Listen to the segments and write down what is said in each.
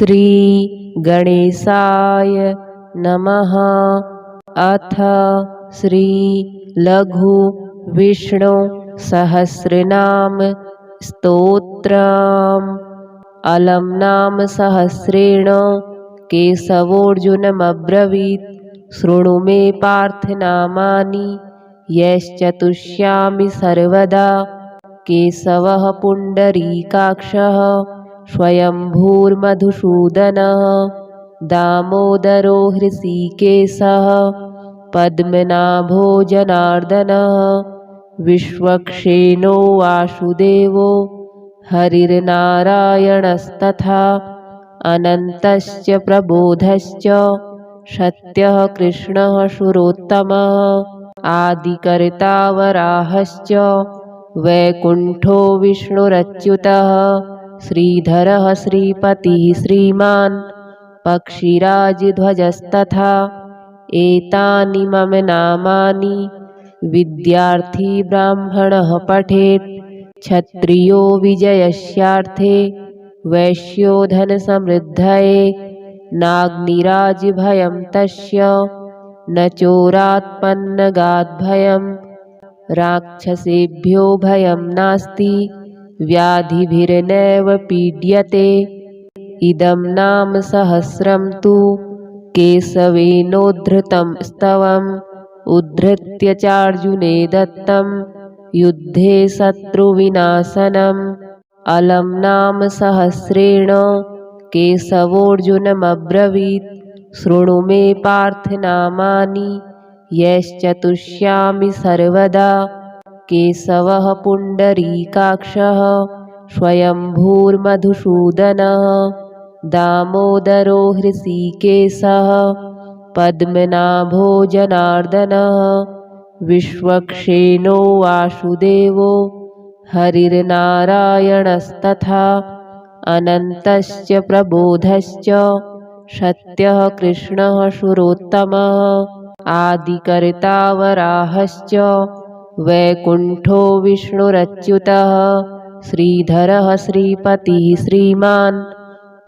श्री गणेशाय नमः। अथ श्री लघु विष्णु सहस्रनाम स्तोत्रम्। अलम नाम सहस्रेण केशवोऽर्जुनमब्रवीत् शृणु मे पार्थ नामानि यश्चतुष्यामि सर्वदा। केशवः पुण्डरीकाक्षः स्वयंभूर्मधुसूदनः दामोदरो हृषीकेशः पद्मनाभो जनार्दनः विश्वक्सेनो वासुदेवो हरिर्नारायणस्तथा अनन्तश्च प्रबोधश्च सत्यः कृष्णः सुरोत्तमः आदिकर्ता वराहश्च वैकुण्ठो विष्णुरच्युतः श्रीधरः श्रीपतिः श्रीमान् पक्षिराजध्वजस्तथा। एतानि मम नामानि विद्यार्थी ब्राह्मणः पठेत् क्षत्रियो विजयस्यार्थे वैश्यो धनसमृद्धये नाग्निराजभयं तस्य न चोरात्पन्नगाद्भयम् राक्षसेभ्यो भयं नास्ति व्याधिभिर्नैव पीड्यते। इदं नाम सहस्रं तु केशवेनोद्धृतं स्तवम् उद्धृत्य चार्जुने दत्तं युद्धे शत्रुविनाशनम्। अलम नाम सहस्रेण केशवोऽर्जुनमब्रवीत् शृणु मे पार्थ नामानि यश्चतुष्यामि सर्वदा। केशवः पुण्डरीकाक्षः स्वयंभूर्मधुसूदनः दामोदरो हृषीकेशः पद्मनाभो जनार्दनः विश्वक्सेनो वासुदेवो हरिर्नारायणस्तथा अनन्तश्च प्रबोधश्च सत्यः कृष्णः सुरोत्तमः आदिकर्ता वराहश्च वैकुण्ठो विष्णुरच्युतः श्रीधरः श्रीपतिः श्रीमान्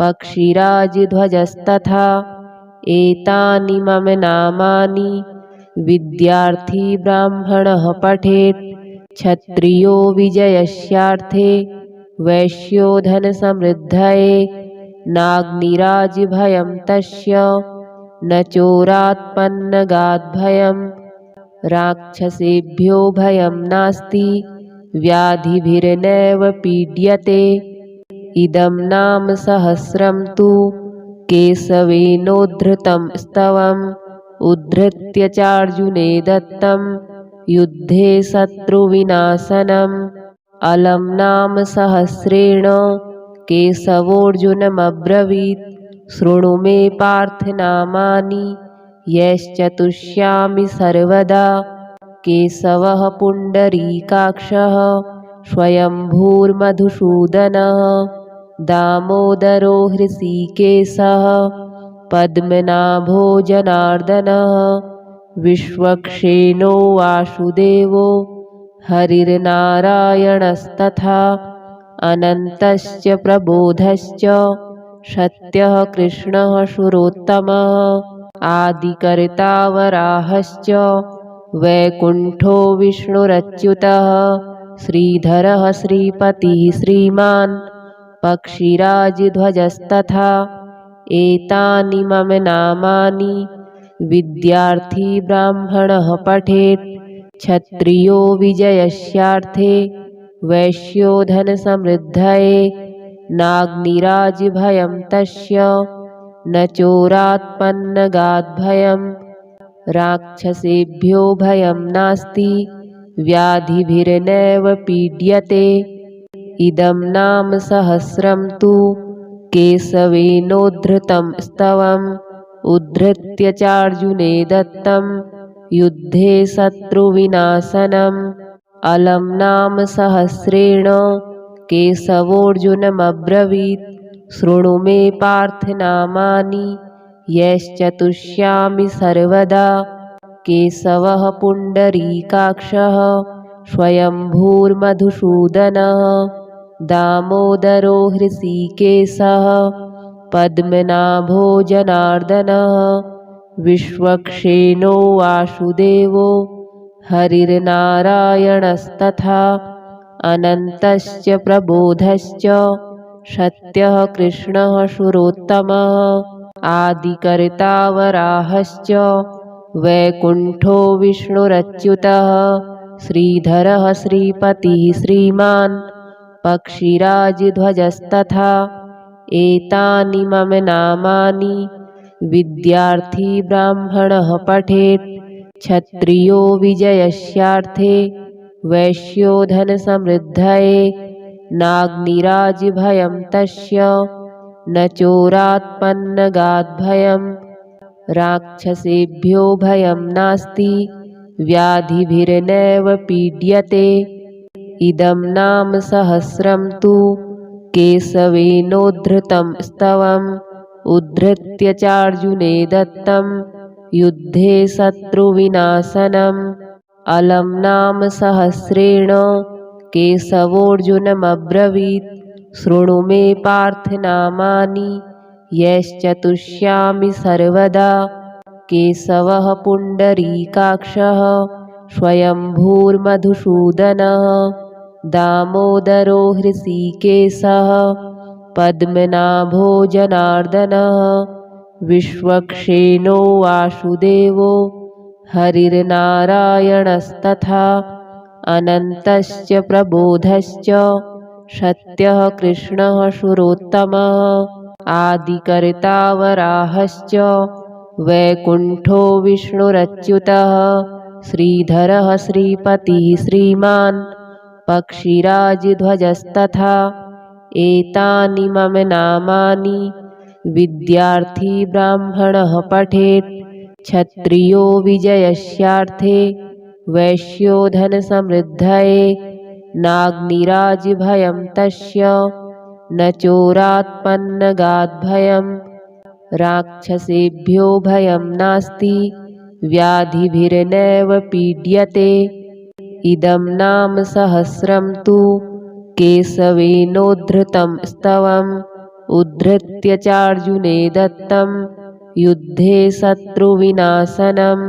पक्षिराजध्वजस्तथा। एतानि मम नामानि विद्यार्थी ब्राह्मणः पठेत् क्षत्रियो विजयस्यार्थे वैश्यो धनसमृद्धये नाग्निराजभयं तस्य न चोरात्पन्नगाद्भयम् राक्षसेभ्यो भयं नास्ति व्याधिभिर्नैव पीड्यते। इदं नाम सहस्रं तु केशवेनोद्धृतं स्तवम् उद्धृत्य चार्जुने दत्तं युद्धे शत्रुविनाशनम्। अलम नाम सहस्रेण केशवोऽर्जुनमब्रवीत् शृणु मे पार्थ नामानि यश्चतुष्यामि सर्वदा। केशवः पुण्डरीकाक्षः स्वयंभूर्मधुसूदनः दामोदरो हृषीकेशः पद्मनाभो जनार्दनः विश्वक्सेनो वासुदेवो हरिर्नारायणस्तथा अनन्तश्च प्रबोधश्च सत्यः कृष्णः सुरोत्तमः आदिकर्ता वराहश्च वैकुण्ठो विष्णुरच्युतः श्रीधरः श्रीपतिः श्रीमान् पक्षिराजध्वजस्तथा। एतानि मम नामानि विद्यार्थी ब्राह्मणः पठेत् क्षत्रियो विजयस्यार्थे वैश्यो धनसमृद्धये नाग्निराजभयं तस्य न चोरात्पन्नगाद्भयम् राक्षसेभ्यो भयं नास्ति व्याधिभिर्नैव पीड्यते। इदं नाम सहस्रं तु केशवेनोद्धृतं स्तवम् उद्धृत्य चार्जुने दत्तं युद्धे शत्रुविनाशनम्। अलम नाम सहस्रेण केशवोऽर्जुनमब्रवीत् शृणु मे पार्थ नामानि यश्चतुष्यामि सर्वदा। केशवः पुण्डरीकाक्षः स्वयंभूर्मधुसूदनः दामोदरो हृषीकेशः पद्मनाभो जनार्दनः विश्वक्सेनो वासुदेवो हरिर्नारायणस्तथा अनन्तश्च प्रबोधश्च सत्यः कृष्णः सुरोत्तमः आदिकर्ता वराहश्च वैकुण्ठो विष्णुरच्युतः श्रीधरः श्रीपतिः श्रीमान् पक्षिराजध्वजस्तथा एतानि मम नामानि विद्यार्थी ब्राह्मणः पठेत् क्षत्रियो विजयस्यार्थे वैश्यो धनसमृद्धये नाग्निराजभयं तस्य न चोरात्पन्नगाद्भयं राक्षसेभ्यो भयं नास्ति व्याधिभिर्नैव पीड्यते इदं नाम सहस्रं तु केशवेनोद्धृतं स्तवम् उद्धृत्य चार्जुने दत्तं युद्धे शत्रुविनाशनम् अलं नाम सहस्रेण केशवोऽर्जुनमब्रवीत् शृणु मे पार्थ नामानि यैश्चतुष्यामि सर्वदा केशवः पुण्डरीकाक्षः स्वयंभूर्मधुसूदनः दामोदरो हृषीकेशः पद्मनाभो जनार्दनः विश्वक्सेनो वासुदेवो हरिर्नारायणस्तथा अनन्तश्च प्रबोधश्च सत्यः कृष्णः सुरोत्तमः आदिकर्ता वराहश्च वैकुण्ठो विष्णुरच्युतः श्रीधरः श्रीपतिः श्रीमान् पक्षिराजध्वजस्तथा एतानि मम नामानि विद्यार्थी ब्राह्मणः पठेत् क्षत्रियो विजयस्यार्थे वैश्यो धनसमृद्धये नाग्निराजभयं तस्य न चोरात्पन्नगाद्भयं राक्षसेभ्यो भयं नास्ति व्याधिभिर्नैव पीड्यते इदं नाम सहस्रं तु केशवेनोद्धृतं स्तवम् उद्धृत्य चार्जुने दत्तं युद्धे शत्रुविनाशनम्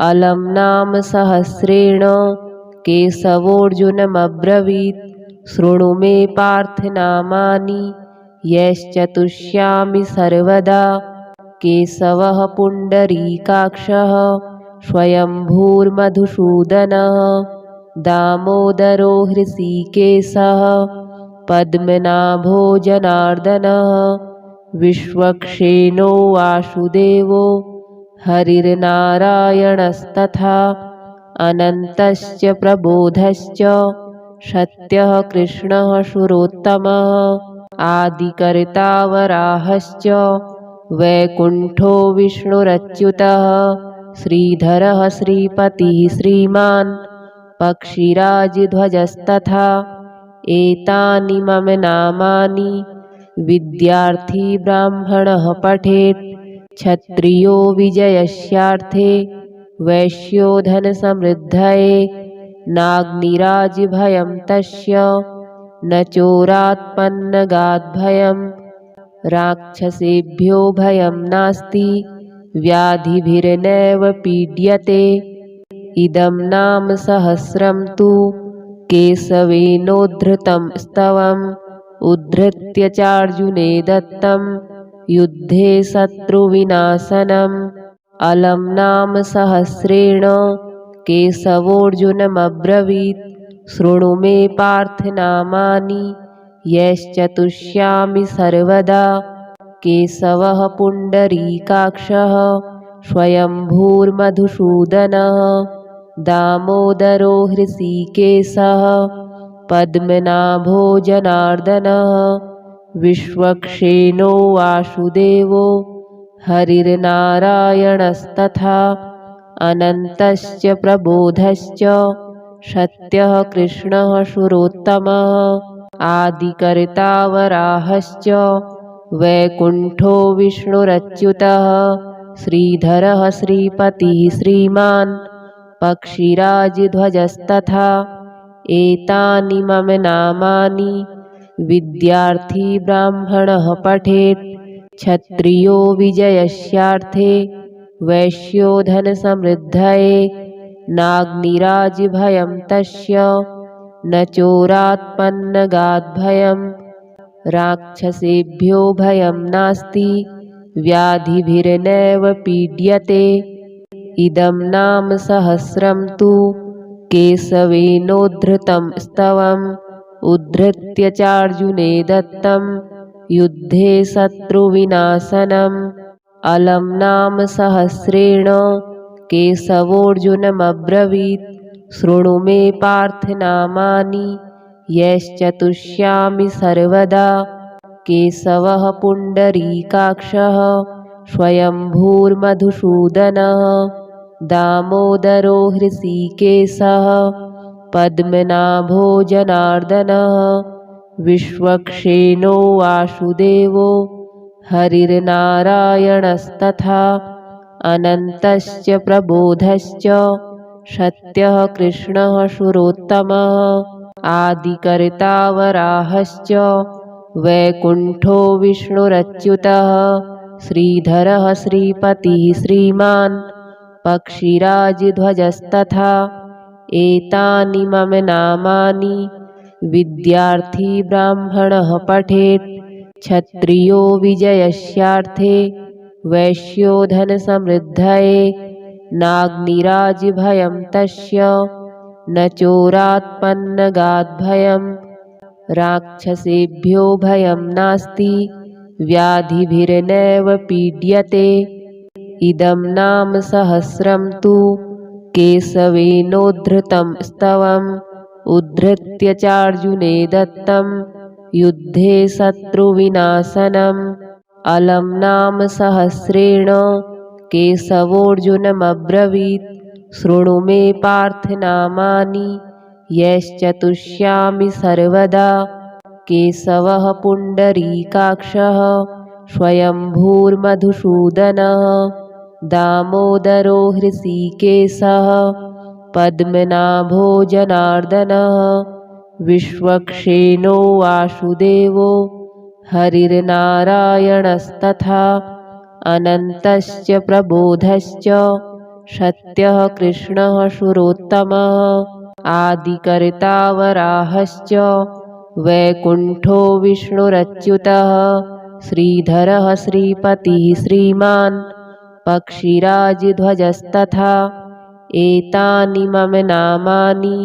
अलं नाम सहस्रेण केशवोऽर्जुनमब्रवीत् शृणु मे पार्थ नामानि यैश्चतुष्यामि सर्वदा केशवः पुण्डरीकाक्षः स्वयंभूर्मधुसूदनः दामोदरो हृषीकेशः पद्मनाभो जनार्दनः विश्वक्सेनो वासुदेवो हरिर्नारायणस्तथा अनन्तश्च प्रबोधश्च सत्यः कृष्णः सुरोत्तमः आदिकर्ता वराहश्च वैकुण्ठो विष्णुरच्युतः श्रीधरः श्रीपतिः श्रीमान् पक्षिराजध्वजस्तथा एतानि मम नामानि विद्यार्थी ब्राह्मणः पठेत् क्षत्रियो विजयस्यार्थे वैश्यो धनसमृद्धये नाग्निराजभयं तस्य न चोरात्पन्नगाद्भयं राक्षसेभ्यो भयं नास्ति व्याधिभिर्नैव पीड्यते इदं नाम सहस्रं तु केशवेनोद्धृतं स्तवम् उद्धृत्य चार्जुने दत्तं युद्धे शत्रुविनाशनम् अलं नाम सहस्रेण केशवोऽर्जुनमब्रवीत् शृणु मे पार्थ नामानि यैश्चतुष्यामि सर्वदा केशवः पुण्डरीकाक्षः स्वयंभूर्मधुसूदनः दामोदरो हृषीकेशः पद्मनाभो जनार्दनः विश्वक्सेनो वासुदेवो हरिर्नारायणस्तथा अनन्तश्च प्रबोधश्च सत्यः कृष्णः सुरोत्तमः आदिकर्ता वराहश्च वैकुण्ठो विष्णुरच्युतः श्रीधरः श्रीपतिः श्रीमान् पक्षिराजध्वजस्तथा एतानि मम नामानि विद्यार्थी ब्राह्मणः पठेत् क्षत्रियो विजयस्यार्थे वैश्यो धनसमृद्धये नाग्निराजिभयं तस्य न चोरात्पन्नगाद्भयम् राक्षसेभ्यो भयं नास्ति व्याधिभिर्नैव पीड्यते। इदं नाम सहस्रं तु केशवेनोद्धृतं स्तवम् उद्धृत्य चार्जुने दत्तं युद्धे शत्रुविनाशनम्। अलं नाम सहस्रेण केशवोऽर्जुनमब्रवीत् शृणु मे पार्थ नामानि यश्चतुष्यामि सर्वदा। केशवः पुण्डरीकाक्षः स्वयंभूर्मधुसूदनः दामोदरो हृषीकेशः पद्मनाभो जनार्दनः विश्वक्सेनो वासुदेवो हरिर्नारायणस्तथा अनन्तश्च प्रबोधश्च सत्यः कृष्णः सुरोत्तमः आदिकर्ता वराहश्च वैकुण्ठो विष्णुरच्युतः श्रीधरः श्रीपतिः श्रीमान् पक्षिराजध्वजस्तथा। एतानि मम नामानि विद्यार्थी ब्राह्मणः पठेत्। क्षत्रियो विजयस्यार्थे वैश्यो धनसमृद्धये नाग्निराजिभयं तस्य न चोरात्पन्नगाद्भयम् राक्षसेभ्यो भयं नास्ति व्याधिभिर्नैव पीड्यते। इदं नाम सहस्रं तु केशवेनोद्धृतं स्तवम् उद्धृत्य चार्जुने दत्तं युद्धे शत्रुविनाशनम्। अलं नाम सहस्रेण केशवोऽर्जुनमब्रवीत् शृणु मे पार्थ नामानि यश्चतुष्यामि सर्वदा। केशवः पुण्डरीकाक्षः स्वयंभूर्मधुसूदनः दामोदरो हृषीकेशः पद्मनाभो जनार्दनः विश्वक्सेनो वासुदेवो हरिर्नारायणस्तथा अनन्तश्च प्रबोधश्च सत्यः कृष्णः सुरोत्तमः आदिकर्ता वराहश्च वैकुण्ठो विष्णुरच्युतः श्रीधरः श्रीपतिः श्रीमान् पक्षिराजध्वजस्तथा। एतानि मम नामानि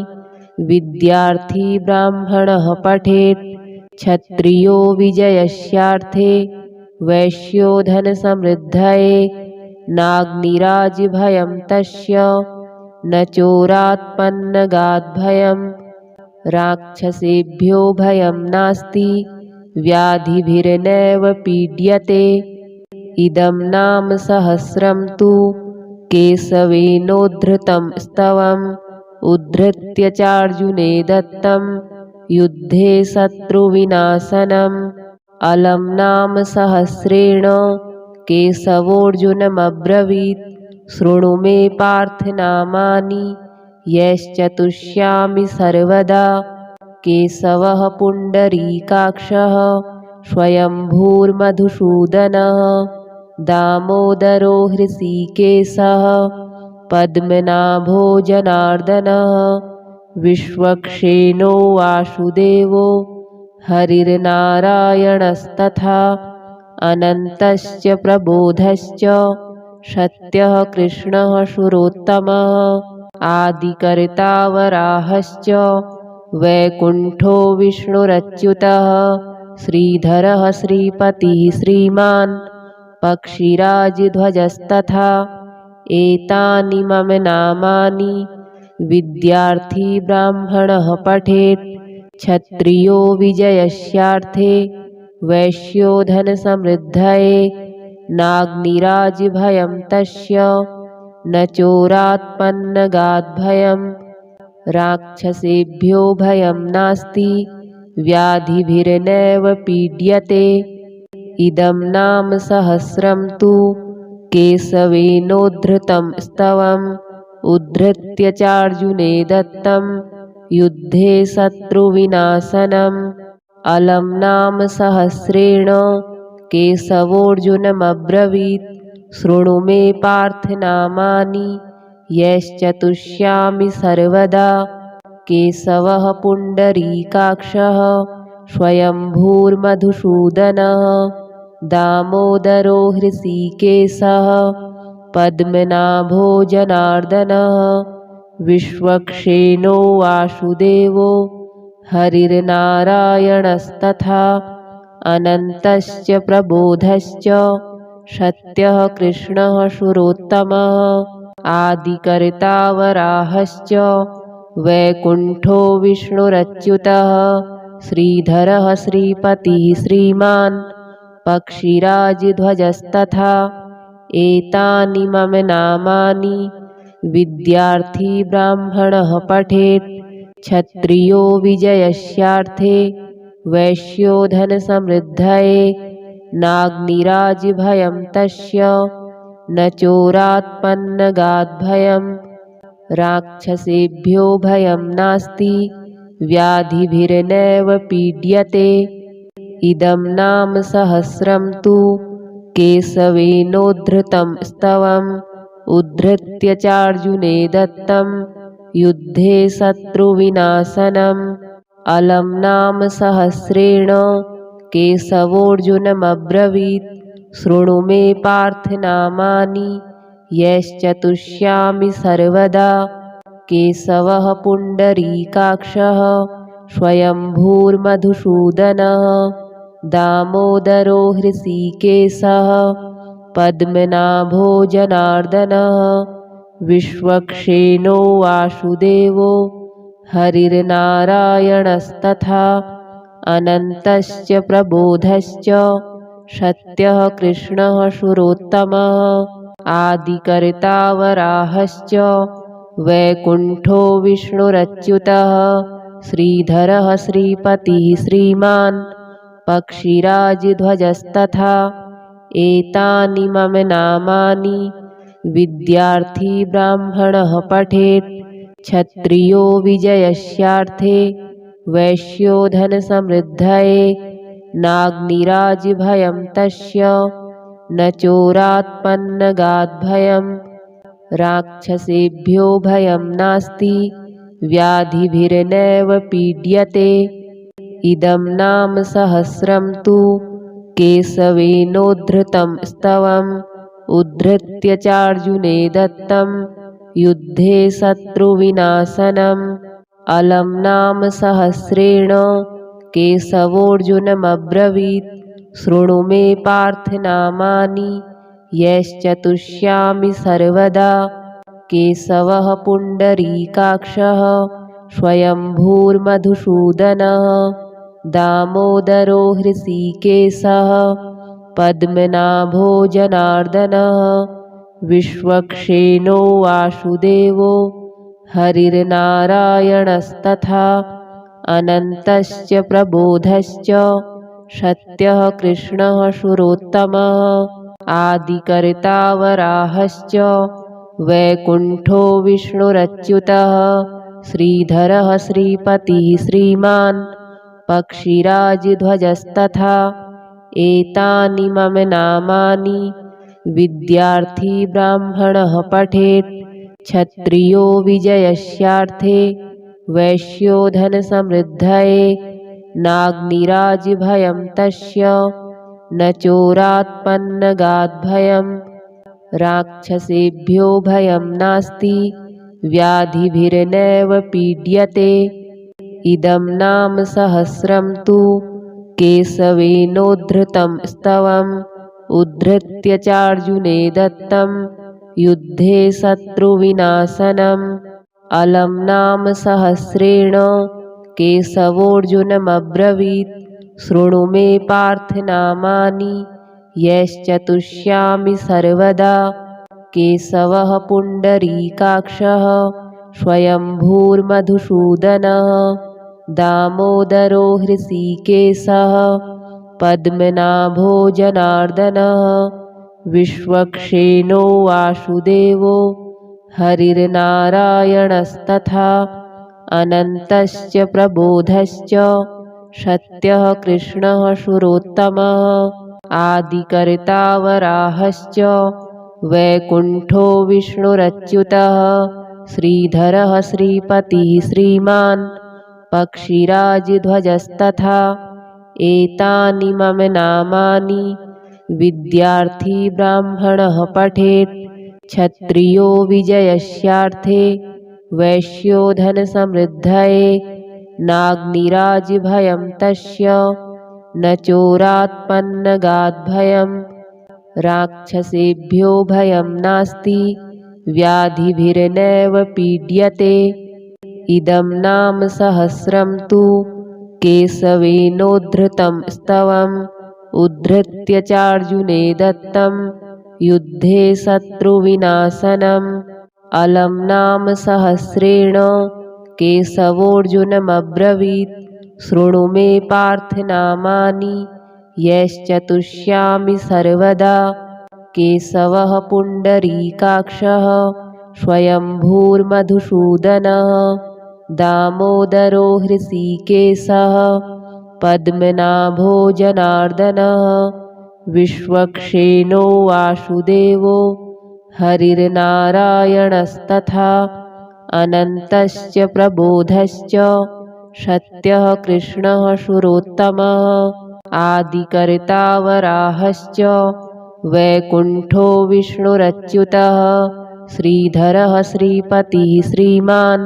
विद्यार्थी ब्राह्मणः पठेत्। क्षत्रियो विजयस्यार्थे वैश्यो धनसमृद्धये नाग्निराजिभयं तस्य न चोरात्पन्नगाद्भयम् राक्षसेभ्यो भयं नास्ति व्याधिभिर्नैव पीड्यते। इदं नाम सहस्रं तु केशवेनोद्धृतं स्तवम् उद्धृत्य चार्जुने दत्तं युद्धे शत्रुविनाशनम्। अलं नाम सहस्रेण केशवोऽर्जुनमब्रवीत् शृणु मे पार्थ नामानि यश्चतुष्यामि सर्वदा। केशवः पुण्डरीकाक्षः स्वयंभूर्मधुसूदनः दामोदरो हृषीकेशः पद्मनाभो जनार्दनः विश्वक्सेनो वासुदेवो हरिर्नारायणस्तथा अनन्तश्च प्रबोधश्च सत्यः कृष्णः सुरोत्तमः आदिकर्ता वराहश्च वैकुण्ठो विष्णुरच्युतः श्रीधरः श्रीपतिः श्रीमान् पक्षिराजध्वजस्तथा। एतानि मम नामानि विद्यार्थी ब्राह्मणः पठेत्। क्षत्रियो विजयस्यार्थे वैश्यो धनसमृद्धये नाग्निराजिभयं तस्य न चोरात्पन्नगाद्भयम् राक्षसेभ्यो भयं नास्ति व्याधिभिर्नैव पीड्यते। इदं नाम सहस्रं तु केशवेनोद्धृतं स्तवम् उद्धृत्य चार्जुने दत्तं युद्धे शत्रुविनाशनम्। अलं नाम सहस्रेण केशवोऽर्जुनमब्रवीत् शृणु मे पार्थ नामानि यश्चतुष्यामि सर्वदा। केशवः पुण्डरीकाक्षः स्वयंभूर्मधुसूदनः दामोदरो हृषीकेशः पद्मनाभो जनार्दनः विश्वक्सेनो वासुदेवो हरिर्नारायणस्तथा अनन्तश्च प्रबोधश्च सत्यः कृष्णः सुरोत्तमः आदिकर्ता वराहश्च वैकुण्ठो विष्णुरच्युतः श्रीधरः श्रीपतिः श्रीमान् पक्षिराजध्वजस्तथा एतानि मम नामानि विद्यार्थी ब्राह्मणः पठेत् क्षत्रियो विजयस्यार्थे वैश्यो धनसमृद्धये नाग्निराजभयं तस्य न चोरात्पन्नगाद्भयं राक्षसेभ्यो भयं नास्ति व्याधिभिर्नैव पीड्यते। इदं नाम सहस्रं तु केशवेनोद्धृतं स्तवम् उद्धृत्य चार्जुने दत्तं युद्धे शत्रुविनाशनम् अलं नाम सहस्रेण केशवोऽर्जुनमब्रवीत् शृणु मे पार्थ नामानि यश्चतुष्यामि सर्वदा। केशवः पुण्डरीकाक्षः स्वयंभूर्मधुसूदनः दामोदरो हृषीकेशः पद्मनाभो जनार्दनः विश्वक्सेनो वासुदेवो हरिर्नारायणस्तथा अनन्तश्च प्रबोधश्च सत्यः कृष्णः सुरोत्तमः आदिकर्ता वराहश्च वैकुण्ठो विष्णुरच्युतः श्रीधरः श्रीपतिः श्रीमान् पक्षिराजध्वजस्तथा एतानि मम नामानि विद्यार्थी ब्राह्मणः पठेत् क्षत्रियो विजयस्यार्थे वैश्यो धनसमृद्धये नाग्निराजभयं तस्य न चोरात्पन्नगाद्भयं राक्षसेभ्यो भयं नास्ति व्याधिभिर्नैव पीड्यते। इदं नाम सहस्रं तु केशवेनोद्धृतं स्तवम् उद्धृत्य चार्जुने दत्तं युद्धे शत्रुविनाशनम् अलं नाम सहस्रेण केशवोऽर्जुनमब्रवीत् शृणु मे पार्थ नामानि यश्चतुष्यामि सर्वदा। केशवः पुण्डरीकाक्षः स्वयंभूर्मधुसूदनः दामोदरो हृषीकेशः पद्मनाभो जनार्दनः विश्वक्सेनो वासुदेवो हरिर्नारायणस्तथा अनन्तश्च प्रबोधश्च सत्यः कृष्णः सुरोत्तमः आदिकर्ता वराहश्च वैकुण्ठो विष्णुरच्युतः श्रीधरः श्रीपतिः श्रीमान् पक्षिराजध्वजस्तथा एतानि मम नामानि विद्यार्थी ब्राह्मणः पठेत् क्षत्रियो विजयस्यार्थे वैश्यो धनसमृद्धये नाग्निराजभयं तस्य न चोरात्पन्नगाद्भयं राक्षसेभ्यो भयं नास्ति व्याधिभिर्नैव पीड्यते। इदं नाम सहस्रं तु केशवेनोद्धृतं स्तवम् उद्धृत्य चार्जुने दत्तं युद्धे शत्रुविनाशनम् अलं नाम सहस्रेण केशवोऽर्जुनमब्रवीत् शृणु मे पार्थ नामानि यश्चतुष्यामि सर्वदा। केशवः पुण्डरीकाक्षः स्वयंभूर्मधुसूदनः दामोदरो हृषीकेशः पद्मनाभो जनार्दनः विश्वक्सेनो वासुदेवो हरिर्नारायणस्तथा अनन्तश्च प्रबोधश्च सत्यः कृष्णः सुरोत्तमः आदिकर्ता वराहश्च वैकुण्ठो विष्णुरच्युतः श्रीधरः श्रीपतिः श्रीमान् पक्षिराजध्वजस्तथा एतानि मम नामानि विद्यार्थी ब्राह्मणः पठेत् क्षत्रियो विजयस्यार्थे वैश्यो धनसमृद्धये नाग्निराजभयं तस्य न चोरात्पन्नगाद्भयं राक्षसेभ्यो भयं नास्ति व्याधिभिर्नैव पीड्यते। इदं नाम सहस्रं तु केशवेनोद्धृतं स्तवम् उद्धृत्य चार्जुने दत्तं युद्धे शत्रुविनाशनम्। अलं नाम सहस्रेण केशवोऽर्जुनमब्रवीत् शृणु मे पार्थ नामानि यैश्चतुष्यामि सर्वदा। केशवः पुण्डरीकाक्षः स्वयंभूर्मधुसूदनः दामोदरो हृषीकेशः पद्मनाभो जनार्दनः विश्वक्सेनो वासुदेवो हरिर्नारायणस्तथा अनन्तश्च प्रबोधश्च सत्यः कृष्णः सुरोत्तमः आदिकर्ता वराहश्च वैकुण्ठो विष्णुरच्युतः श्रीधरः श्रीपतिः श्रीमान्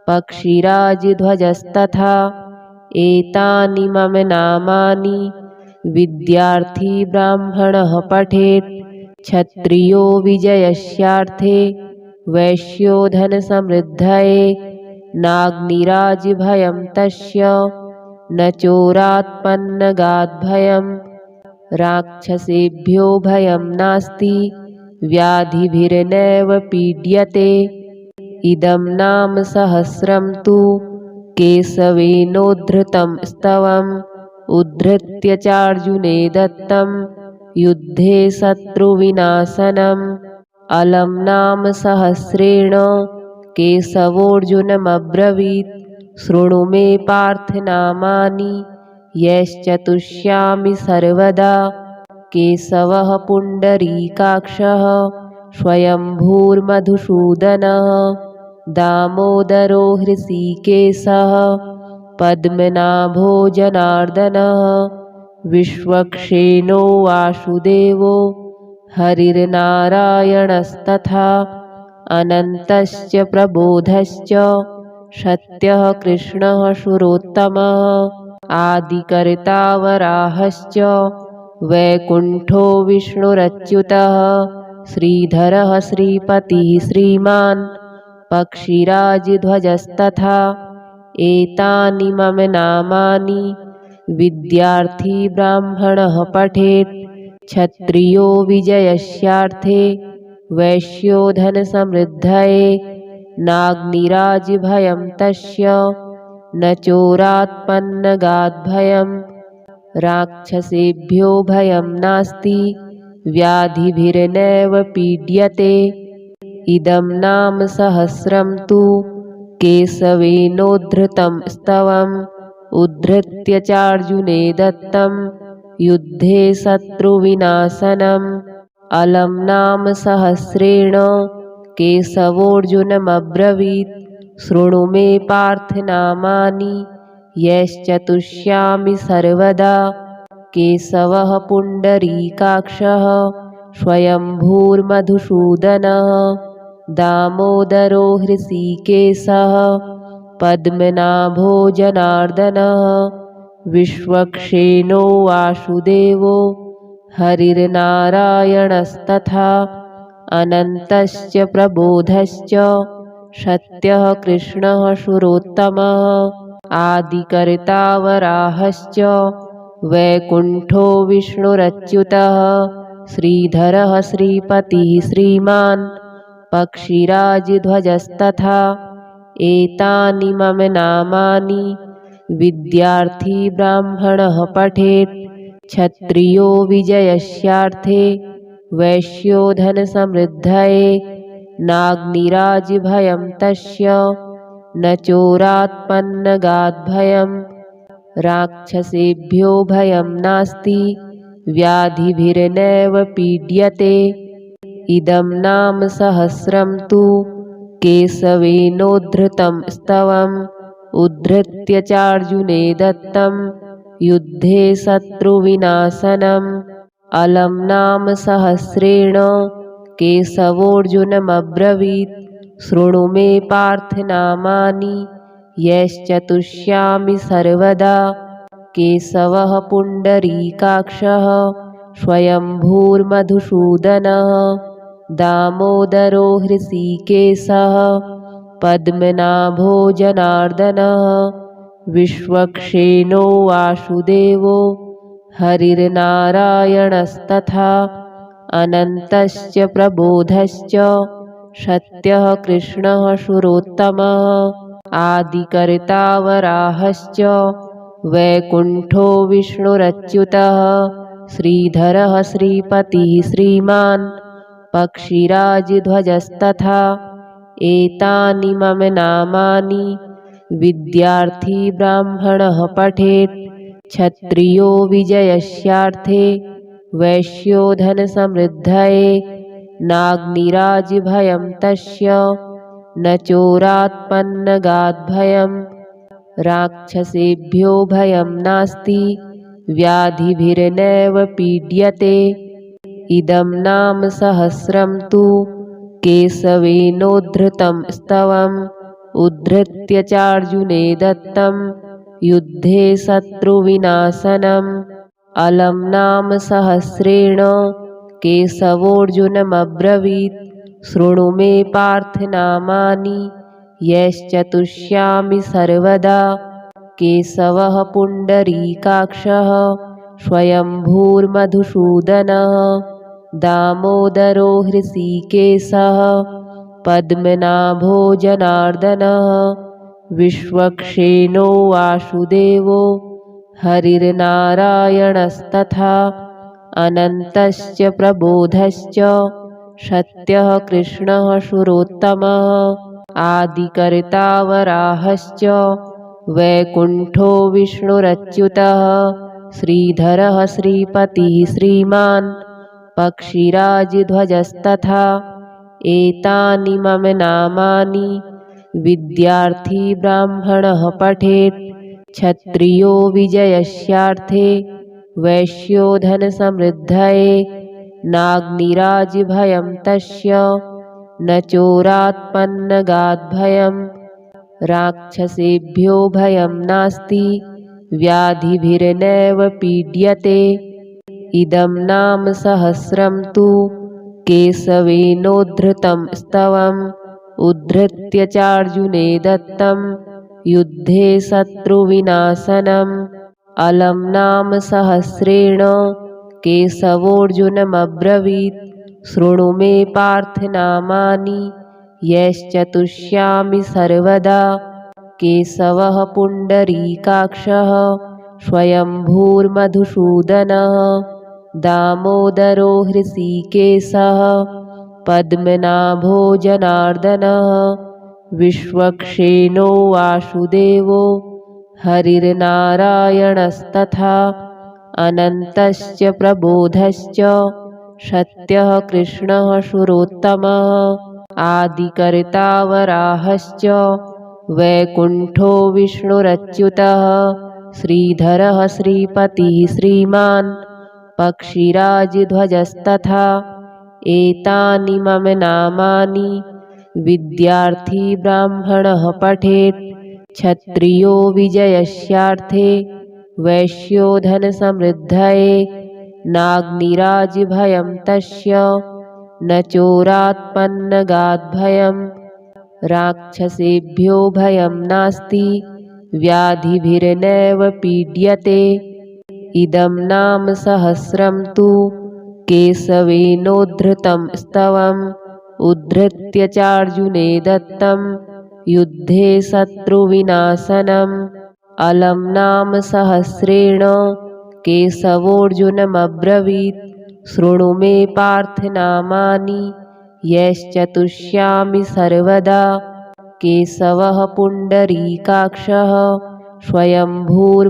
पक्षिराजध्वजस्तथा एतानि मम नामानि विद्यार्थी ब्राह्मणः पठेत् क्षत्रियो विजयस्यार्थे वैश्यो धनसमृद्धये नाग्निराजभयं तस्य न चोरात्पन्नगाद्भयं राक्षसेभ्यो भयं नास्ति व्याधिभिर्नैव पीड्यते। इदं नाम सहस्रं तु केशवेनोद्धृतं स्तवम् उद्धृत्य चार्जुने दत्तं युद्धे शत्रुविनाशनम्। अलं नाम सहस्रेण केशवोऽर्जुनमब्रवीत् शृणु मे पार्थ नामानि यैश्चतुष्यामि सर्वदा। केशवः पुण्डरीकाक्षः स्वयंभूर्मधुसूदनः दामोदरो हृषीकेशः पद्मनाभो जनार्दनः विश्वक्सेनो वासुदेवो हरिर्नारायणस्तथा अनन्तश्च प्रबोधश्च सत्यः कृष्णः सुरोत्तमः आदिकर्ता वराहश्च वैकुण्ठो विष्णुरच्युतः श्रीधरः श्रीपतिः श्रीमान् पक्षिराजध्वजस्तथा एतानि मम नामानि विद्यार्थी ब्राह्मणः पठेत् क्षत्रियो विजयस्यार्थे वैश्यो धनसमृद्धये नाग्निराजभयं तस्य न चोरात्पन्नगाद्भयं राक्षसेभ्यो भयं नास्ति व्याधिभिर्नैव पीड्यते। इदं नाम सहस्रं तु केशवेनोद्धृतं स्तवम् उद्धृत्य चार्जुने दत्तं युद्धे शत्रुविनाशनम्। अलं नाम सहस्रेण केशवोऽर्जुनमब्रवीत् शृणु मे पार्थ नामानि यैश्चतुष्यामि सर्वदा। केशवः पुण्डरीकाक्षः स्वयंभूर्मधुसूदनः दामोदरो हृषीकेशः पद्मनाभो जनार्दनः विश्वक्सेनो वासुदेवो हरिर्नारायणस्तथा अनन्तश्च प्रबोधश्च सत्यः कृष्णः सुरोत्तमः आदिकर्ता वराहश्च वैकुण्ठो विष्णुरच्युतः श्रीधरः श्रीपतिः श्रीमान् पक्षिराजध्वजस्तथा एतानि मम नामानि विद्यार्थी ब्राह्मणः पठेत् क्षत्रियो विजयस्यार्थे वैश्यो धनसमृद्धये नाग्निराजभयं तस्य न चोरात्पन्नगाद्भयं राक्षसेभ्यो भयं नास्ति व्याधिभिर्नैव पीड्यते। इदं नाम सहस्रं तु केशवेनोद्धृतं स्तवम् उद्धृत्य चार्जुने दत्तं युद्धे शत्रुविनाशनम्। अलं नाम सहस्रेण केशवोऽर्जुनमब्रवीत् शृणु मे पार्थ नामानि यश्चतुष्यामि सर्वदा। केशवः पुण्डरीकाक्षः स्वयंभूर्मधुसूदनः दामोदरो हृषीकेशः पद्मनाभो जनार्दनः विश्वक्सेनो वासुदेवो हरिर्नारायणस्तथा अनन्तश्च प्रबोधश्च सत्यः कृष्णः सुरोत्तमः आदिकर्ता वराहश्च वैकुण्ठो विष्णुरच्युतः श्रीधरः श्रीपतिः श्रीमान् पक्षिराजध्वजस्तथा। एतानि मम नामानि विद्यार्थी ब्राह्मणः पठेत् क्षत्रियो विजयस्यार्थे वैश्यो धनसमृद्धये। नाग्निराजभयं तस्य न चोरात्पन्नगाद्भयं राक्षसेभ्यो भयं नास्ति व्याधिभिर्नैव पीड्यते। इदं नाम सहस्रं तु केशवेनोद्धृतं स्तवम् उद्धृत्य चार्जुने दत्तं युद्धे शत्रुविनाशनम्। अलं नाम सहस्रेण केशवोऽर्जुनमब्रवीत् शृणु मे पार्थ नामानि यश्चतुष्यामि सर्वदा। केशवः पुण्डरीकाक्षः स्वयंभूर्मधुसूदनः दामोदरो हृषीकेशः पद्मनाभो जनार्दनः विश्वक्सेनो वासुदेवो हरिर्नारायणस्तथा अनन्तश्च प्रबोधश्च सत्यः कृष्णः सुरोत्तमः आदिकर्ता वराहश्च वैकुण्ठो विष्णुरच्युतः श्रीधरः श्रीपतिः श्रीमान् पक्षिराजध्वजस्तथा। एतानि मम नामानि विद्यार्थी ब्राह्मणः पठेत् क्षत्रियो विजयस्यार्थे वैश्यो धनसमृद्धये। नाग्निराजभयं तस्य न चोरात्पन्नगाद्भयं राक्षसेभ्यो भयं नास्ति व्याधिभिर्नैव पीड्यते। इदं नाम सहस्रं तु केशवेनोद्धृतं स्तवम् उद्धृत्य चार्जुने दत्तं युद्धे शत्रुविनाशनम्। अलं नाम सहस्रेण केशवोऽर्जुनमब्रवीत् शृणु मे पार्थ नामानि यश्चतुष्यामि सर्वदा। केशवः पुण्डरीकाक्षः स्वयंभूर्मधुसूदनः दामोदरो हृषीकेशः पद्मनाभो जनार्दनः विश्वक्सेनो वासुदेवो हरिर्नारायणस्तथा अनन्तश्च प्रबोधश्च सत्यः कृष्णः सुरोत्तमः आदिकर्ता वराहश्च वैकुण्ठो विष्णुरच्युतः श्रीधरः श्रीपतिः श्रीमान् पक्षिराजध्वजस्तथा। एतानि मम नामानि विद्यार्थी ब्राह्मणः पठेत् क्षत्रियो विजयस्यार्थे वैश्यो धनसमृद्धये। नाग्निराजभयं तस्य न चोरात्पन्नगाद्भयं राक्षसेभ्यो भयं नास्ति व्याधिभिर्नैव पीड्यते। इदं नाम सहस्रं तु केशवेनोद्धृतं स्तवम् उद्धृत्य चार्जुने दत्तं युद्धे शत्रुविनाशनम्। अलं नाम सहस्रेण केशवोऽर्जुनमब्रवीत् शृणु मे पार्थ नामानि यश्चतुष्यामि सर्वदा। केशवः पुण्डरीकाक्षः स्वयंभूर्मधुसूदनः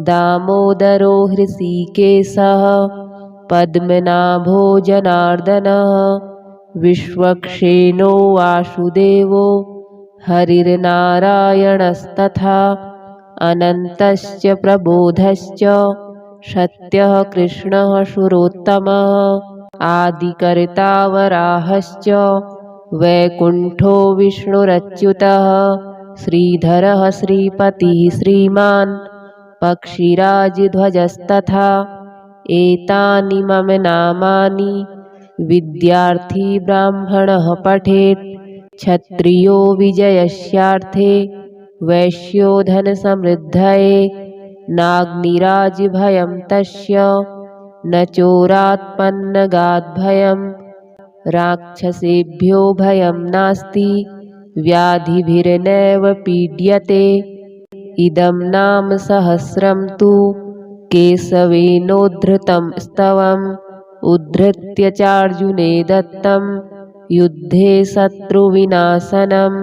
दामोदरो हृषीकेशः पद्मनाभो जनार्दनः विश्वक्सेनो वासुदेवो हरिर्नारायणस्तथा अनन्तश्च प्रबोधश्च सत्यः कृष्णः सुरोत्तमः आदिकर्ता वराहश्च वैकुण्ठो विष्णुरच्युतः श्रीधरः श्रीपतिः श्रीमान् पक्षिराजध्वजस्तथा एतानि मम नामानि विद्यार्थी ब्राह्मणः पठेत् क्षत्रियो विजयस्यार्थे वैश्यो धनसमृद्धये नाग्निराजभयं तस्य न चोरात्पन्नगाद्भयं राक्षसेभ्यो भयं नास्ति व्याधिभिर्नैव पीड्यते इदं नाम सहस्रं तु केशवेनोद्धृतं स्तवम् उद्धृत्य चार्जुने दत्तं युद्धे शत्रुविनाशनम्